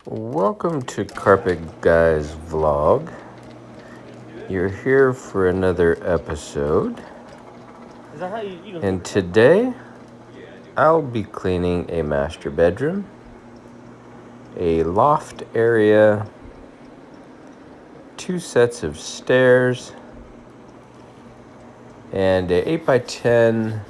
Welcome to Carpet Guy's vlog. You're here for another episode. And today, I'll be cleaning a master bedroom, a loft area, 2 sets of stairs, and a 8x10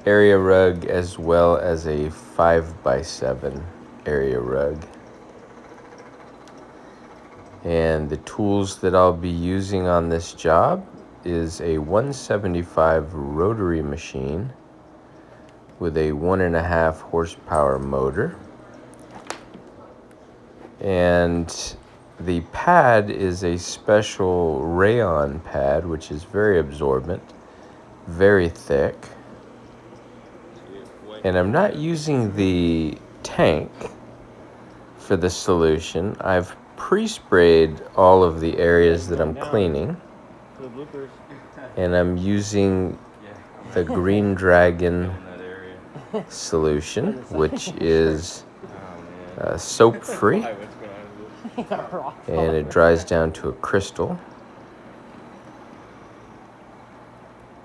area rug, as well as a 5x7 area rug. And the tools that I'll be using on this job is a 175 rotary machine with a 1.5 horsepower motor. And the pad is a special rayon pad, which is very absorbent, very thick. And I'm not using the tank for the solution. I've pre-sprayed all of the areas that I'm cleaning, and I'm using the Green Dragon solution, which is soap free, and it dries down to a crystal.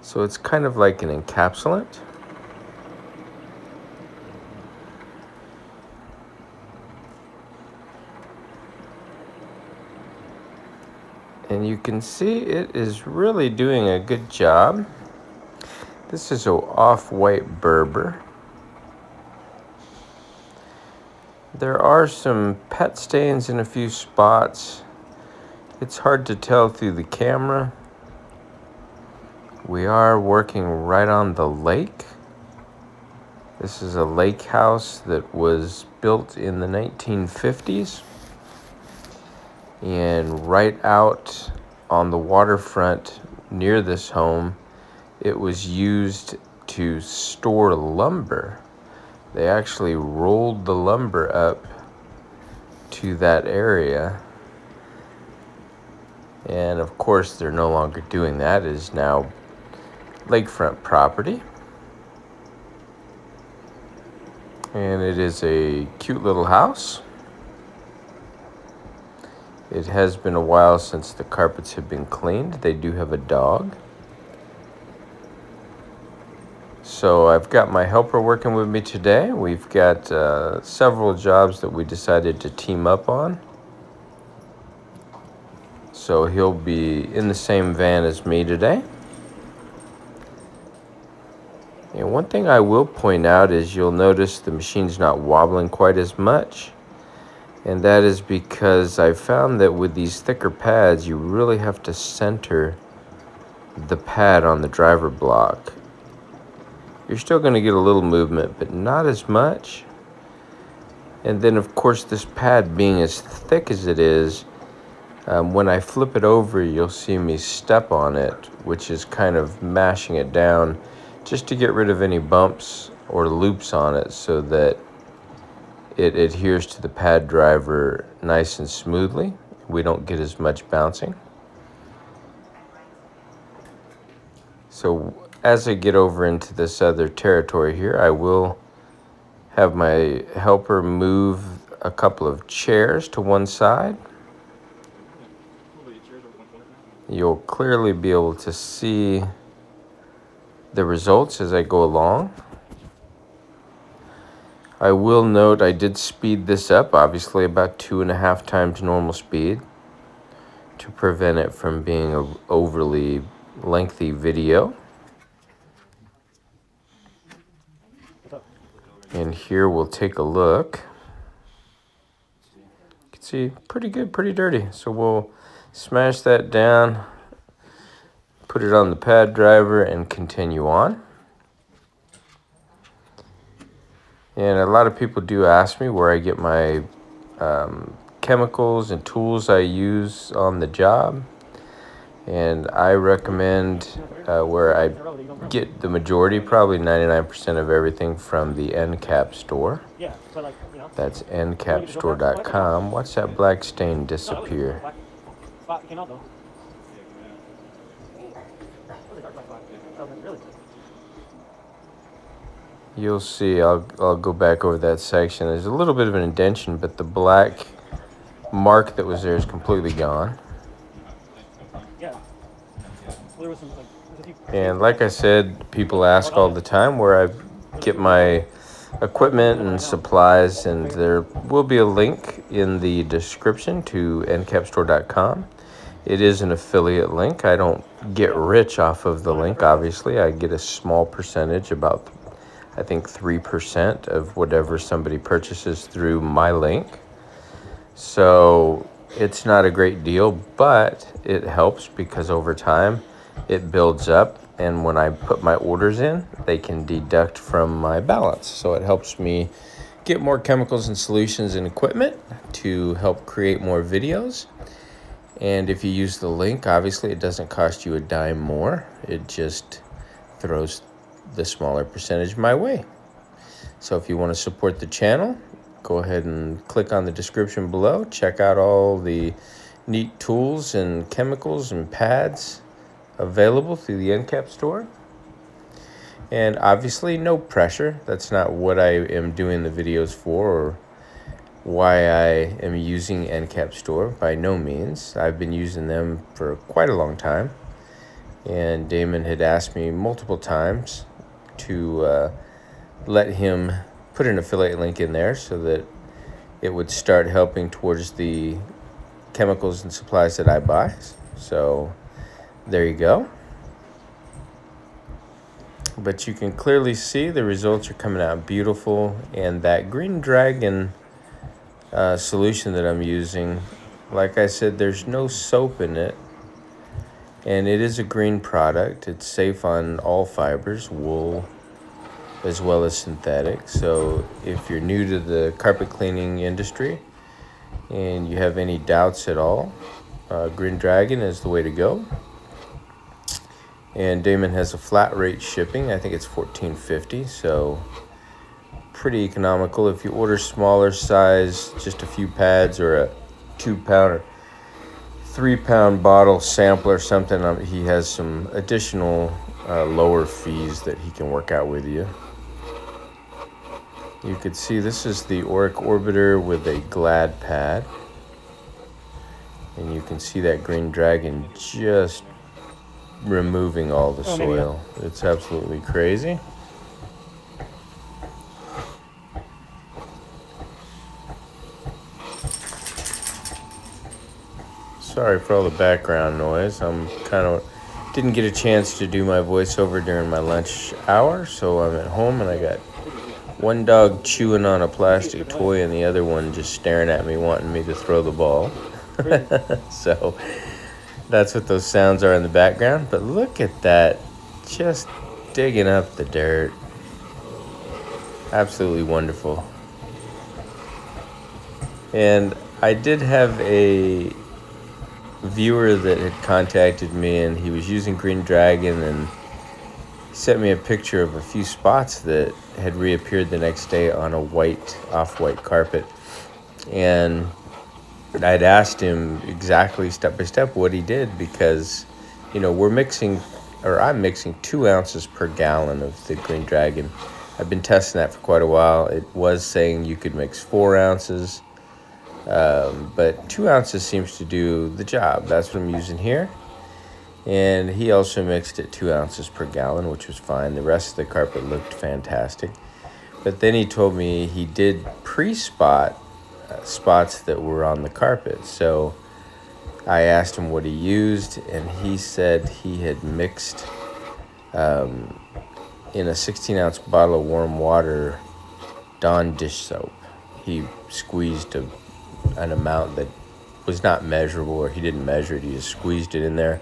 So it's kind of like an encapsulant. And you can see it is really doing a good job. This is an off-white Berber. There are some pet stains in a few spots. It's hard to tell through the camera. We are working right on the lake. This is a lake house that was built in the 1950s. And right out on the waterfront near this home, it was used to store lumber. They actually rolled the lumber up to that area. And of course, they're no longer doing that. It is now lakefront property. And it is a cute little house. It has been a while since the carpets have been cleaned. They do have a dog. So I've got my helper working with me today. We've got several jobs that we decided to team up on. So he'll be in the same van as me today. And one thing I will point out is you'll notice the machine's not wobbling quite as much. And that is because I found that with these thicker pads, you really have to center the pad on the driver block. You're still going to get a little movement, but not as much. And then, of course, this pad being as thick as it is, when I flip it over, you'll see me step on it, which is kind of mashing it down just to get rid of any bumps or loops on it so that it adheres to the pad driver nice and smoothly. We don't get as much bouncing. So as I get over into this other territory here, I will have my helper move a couple of chairs to one side. You'll clearly be able to see the results as I go along. I will note I did speed this up, obviously about 2.5 times normal speed, to prevent it from being an overly lengthy video. And here we'll take a look. You can see pretty good, pretty dirty. So we'll smash that down, put it on the pad driver, and continue on. And a lot of people do ask me where I get my chemicals and tools I use on the job. And I recommend where I get the majority, probably 99% of everything, from the NCAP store. That's ncapstore.com. Watch that black stain disappear. you'll see, I'll go back over that section. There's a little bit of an indentation, but the black mark that was there is completely gone. Yeah. Well, there was some, like, And like I said, people ask all the time where I get my equipment and supplies, and there will be a link in the description to ncapstore.com. It is an affiliate link. I don't get rich off of the link, obviously. I get a small percentage, about I think 3% of whatever somebody purchases through my link. So it's not a great deal, but it helps because over time it builds up. And when I put my orders in, they can deduct from my balance. So it helps me get more chemicals and solutions and equipment to help create more videos. And if you use the link, obviously it doesn't cost you a dime more. It just throws the smaller percentage my way. So if you want to support the channel, go ahead and click on the description below. Check out all the neat tools and chemicals and pads available through the NCAP store. And obviously no pressure. That's not what I am doing the videos for, or why I am using NCAP store. By no means. I've been using them for quite a long time. And Damon had asked me multiple times to let him put an affiliate link in there so that it would start helping towards the chemicals and supplies that I buy. So there you go. But you can clearly see the results are coming out beautiful, and that Green Dragon solution that I'm using, like I said, there's no soap in it, and it is a green product. It's safe on all fibers, wool as well as synthetic. So if you're new to the carpet cleaning industry and you have any doubts at all, Green Dragon is the way to go. And Damon has a flat rate shipping. I think it's $14.50, so pretty economical. If you order smaller size, just a few pads or a 2-pound or 3-pound bottle sample or something, he has some additional lower fees that he can work out with you. You could see this is the Auric Orbiter with a Glad pad. And you can see that Green Dragon just removing all the soil. It's absolutely crazy. Sorry for all the background noise. I'm didn't get a chance to do my voiceover during my lunch hour, so I'm at home and I got one dog chewing on a plastic toy and the other one just staring at me wanting me to throw the ball. So that's what those sounds are in the background. But look at that, just digging up the dirt. Absolutely wonderful. And I did have a viewer that had contacted me, and he was using Green Dragon, and sent me a picture of a few spots that had reappeared the next day on a off-white carpet. And I'd asked him exactly step by step what he did, because, you know, I'm mixing 2 ounces per gallon of the Green Dragon. I've been testing that for quite a while. It was saying you could mix 4 ounces, but 2 ounces seems to do the job. That's what I'm using here. And he also mixed it 2 ounces per gallon, which was fine. The rest of the carpet looked fantastic. But then he told me he did pre-spot spots that were on the carpet. So I asked him what he used, and he said he had mixed in a 16-ounce bottle of warm water Dawn dish soap. He squeezed an amount that was not measurable, or he didn't measure it. He just squeezed it in there.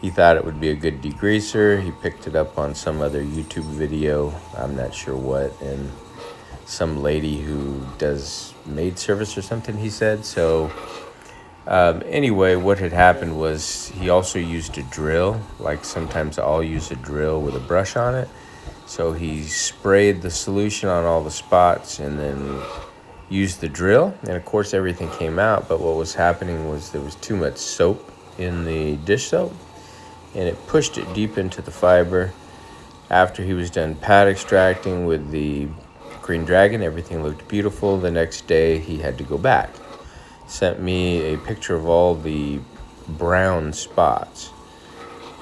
He thought it would be a good degreaser. He picked it up on some other YouTube video, I'm not sure what, and some lady who does maid service or something, he said. So anyway, what had happened was he also used a drill. Like sometimes I'll use a drill with a brush on it. So he sprayed the solution on all the spots and then used the drill. And of course everything came out, but what was happening was there was too much soap in the dish soap, and it pushed it deep into the fiber After he was done pad extracting with the Green Dragon, everything looked beautiful. The next day he had to go back. Sent me a picture of all the brown spots.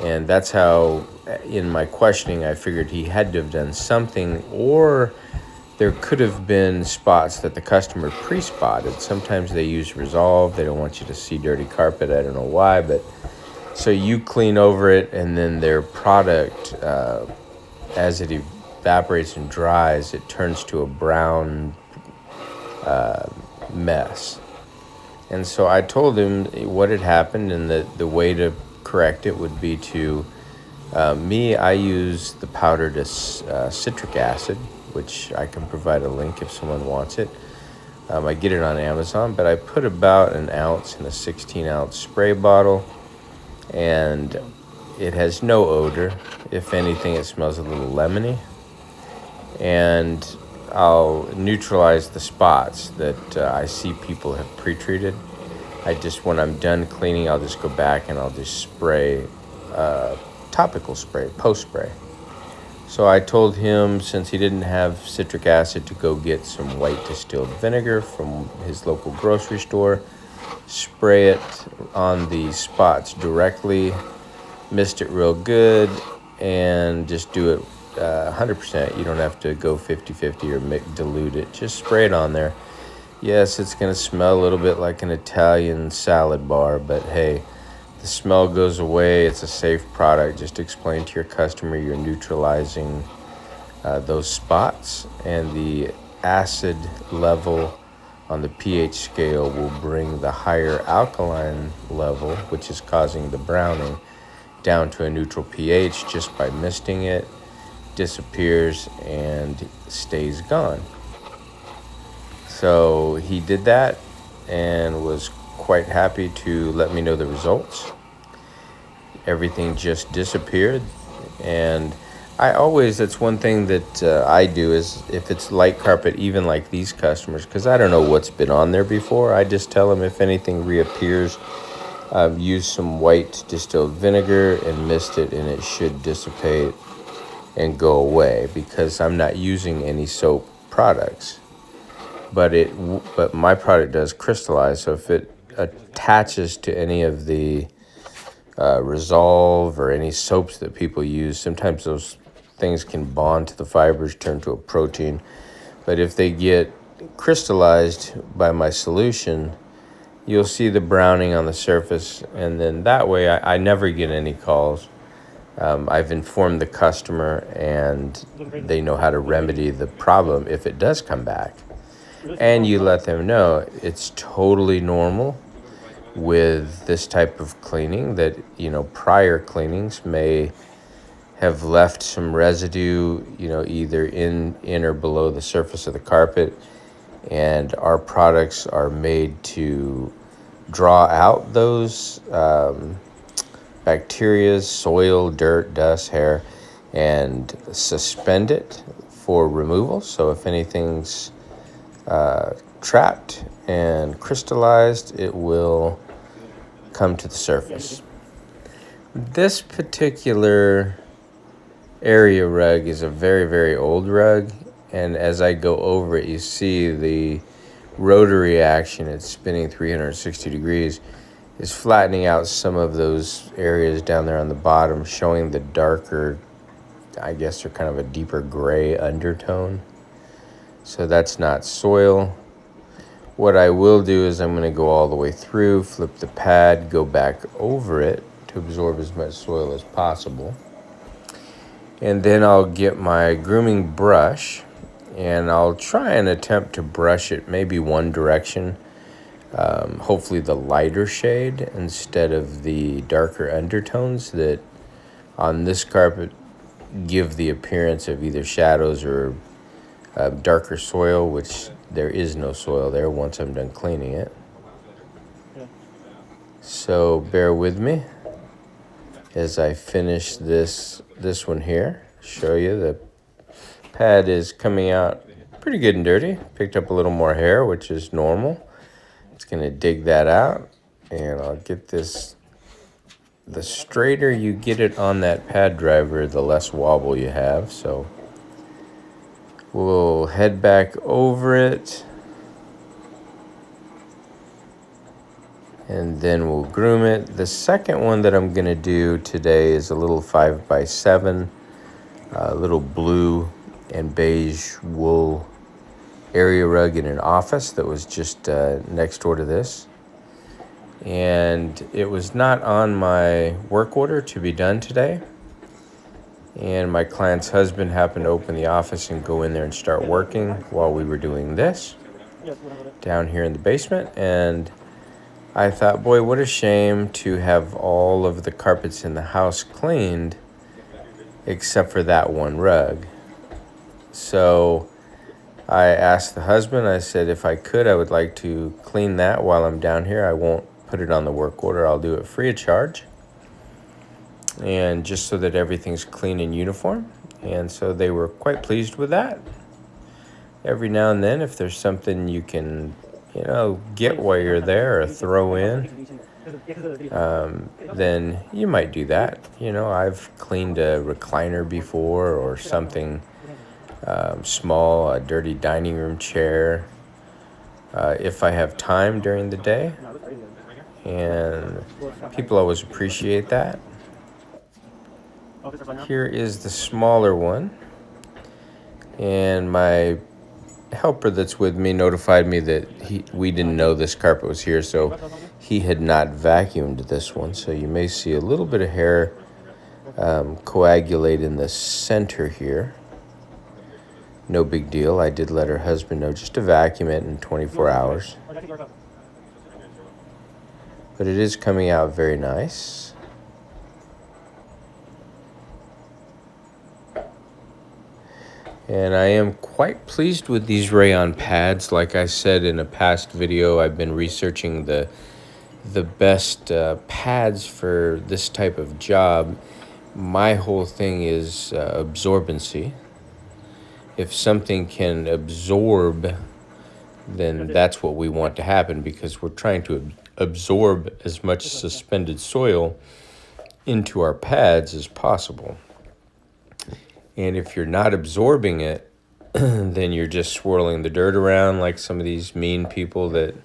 And that's how, in my questioning, I figured he had to have done something, or there could have been spots that the customer pre-spotted. Sometimes they use Resolve. They don't want you to see dirty carpet. I don't know why, but so you clean over it, and then their product, as it evaporates and dries, it turns to a brown mess. And so I told him what had happened, and the way to correct it would be to, I use the powdered citric acid, which I can provide a link if someone wants it. I get it on Amazon, but I put about an ounce in a 16-ounce spray bottle, and it has no odor. If anything, it smells a little lemony. And I'll neutralize the spots that I see people have pre-treated. When I'm done cleaning, I'll just go back and I'll just spray, topical spray, post-spray. So I told him, since he didn't have citric acid, to go get some white distilled vinegar from his local grocery store, spray it on the spots directly, mist it real good, and just do it 100%. You don't have to go 50-50 or dilute it. Just spray it on there. Yes, it's going to smell a little bit like an Italian salad bar, but hey, the smell goes away. It's a safe product. Just explain to your customer you're neutralizing those spots, and the acid level on the pH scale will bring the higher alkaline level, which is causing the browning, down to a neutral pH just by misting it, disappears and stays gone. So he did that and was quite happy to let me know the results. Everything just disappeared. And that's one thing that I do, is if it's light carpet, even like these customers, because I don't know what's been on there before, I just tell them if anything reappears, use some white distilled vinegar and mist it, and it should dissipate and go away, because I'm not using any soap products. But my product does crystallize, so if it attaches to any of the Resolve or any soaps that people use, sometimes those things can bond to the fibers, turn to a protein. But if they get crystallized by my solution, you'll see the browning on the surface, and then that way I never get any calls. I've informed the customer, and they know how to remedy the problem if it does come back. And you let them know it's totally normal with this type of cleaning, that prior cleanings may have left some residue, either in or below the surface of the carpet, and our products are made to draw out those bacteria, soil, dirt, dust, hair, and suspend it for removal. So if anything's trapped and crystallized, it will come to the surface. This particular area rug is a very, very old rug, and as I go over it, you see the rotary action. It's spinning 360 degrees, is flattening out some of those areas down there on the bottom, showing the darker, I guess they're kind of a deeper gray undertone. So that's not soil. What I will do is I'm going to go all the way through, flip the pad, go back over it to absorb as much soil as possible. And then I'll get my grooming brush, and I'll try and attempt to brush it maybe one direction, hopefully the lighter shade instead of the darker undertones that on this carpet give the appearance of either shadows or darker soil, which there is no soil there once I'm done cleaning it. Yeah. So bear with me as I finish this one here. Show you the pad is coming out pretty good and dirty. Picked up a little more hair, which is normal. It's going to dig that out, and I'll get this the straighter you get it on that pad driver, the less wobble you have. So we'll head back over it, and then we'll groom it. The second one that I'm gonna do today is a little 5x7, little blue and beige wool area rug in an office that was just next door to this. And it was not on my work order to be done today. And my client's husband happened to open the office and go in there and start working while we were doing this down here in the basement. And I thought, boy, what a shame to have all of the carpets in the house cleaned except for that one rug. So I asked the husband, I said, if I could, I would like to clean that while I'm down here. I won't put it on the work order. I'll do it free of charge. And just so that everything's clean and uniform. And so they were quite pleased with that. Every now and then, if there's something you can, get while you're there or throw in, then you might do that. I've cleaned a recliner before or something small, a dirty dining room chair, if I have time during the day. And people always appreciate that. Here is the smaller one. And my helper that's with me notified me that we didn't know this carpet was here, so he had not vacuumed this one. So you may see a little bit of hair coagulate in the center here. No big deal. I did let her husband know just to vacuum it in 24 hours. But it is coming out very nice. And I am quite pleased with these rayon pads. Like I said in a past video, I've been researching the best pads for this type of job. My whole thing is absorbency. If something can absorb, then that's what we want to happen, because we're trying to absorb as much suspended soil into our pads as possible. And if you're not absorbing it, then you're just swirling the dirt around like some of these mean people that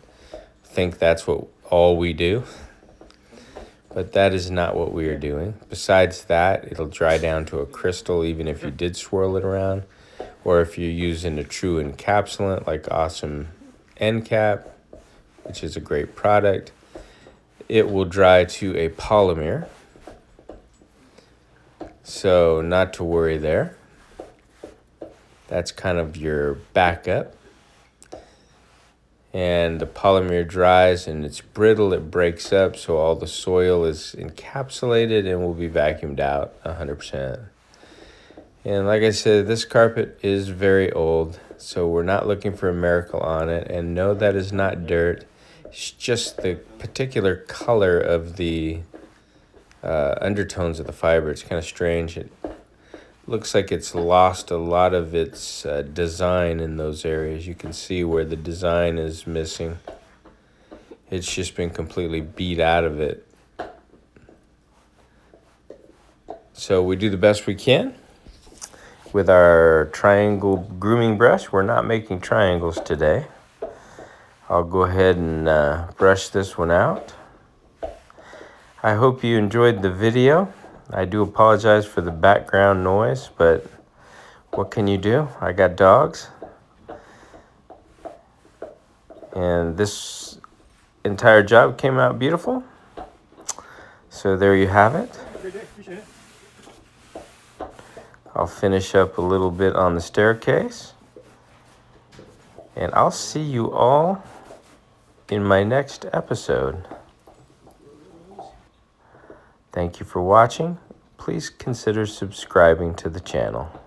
think that's all we do. But that is not what we are doing. Besides that, it'll dry down to a crystal even if you did swirl it around. Or if you're using a true encapsulant like Awesome End Cap, which is a great product, it will dry to a polymer. So not to worry there. That's kind of your backup. And the polymer dries and it's brittle, it breaks up, so all the soil is encapsulated and will be vacuumed out 100%. And like I said, this carpet is very old, so we're not looking for a miracle on it. And no, that is not dirt. It's just the particular color of the undertones of the fiber. It's kind of strange. It looks like it's lost a lot of its design in those areas. You can see where the design is missing. It's just been completely beat out of it. So we do the best we can with our triangle grooming brush. We're not making triangles today. I'll go ahead and brush this one out. I hope you enjoyed the video. I do apologize for the background noise, but what can you do? I got dogs. And this entire job came out beautiful. So there you have it. I'll finish up a little bit on the staircase. And I'll see you all in my next episode. Thank you for watching. Please consider subscribing to the channel.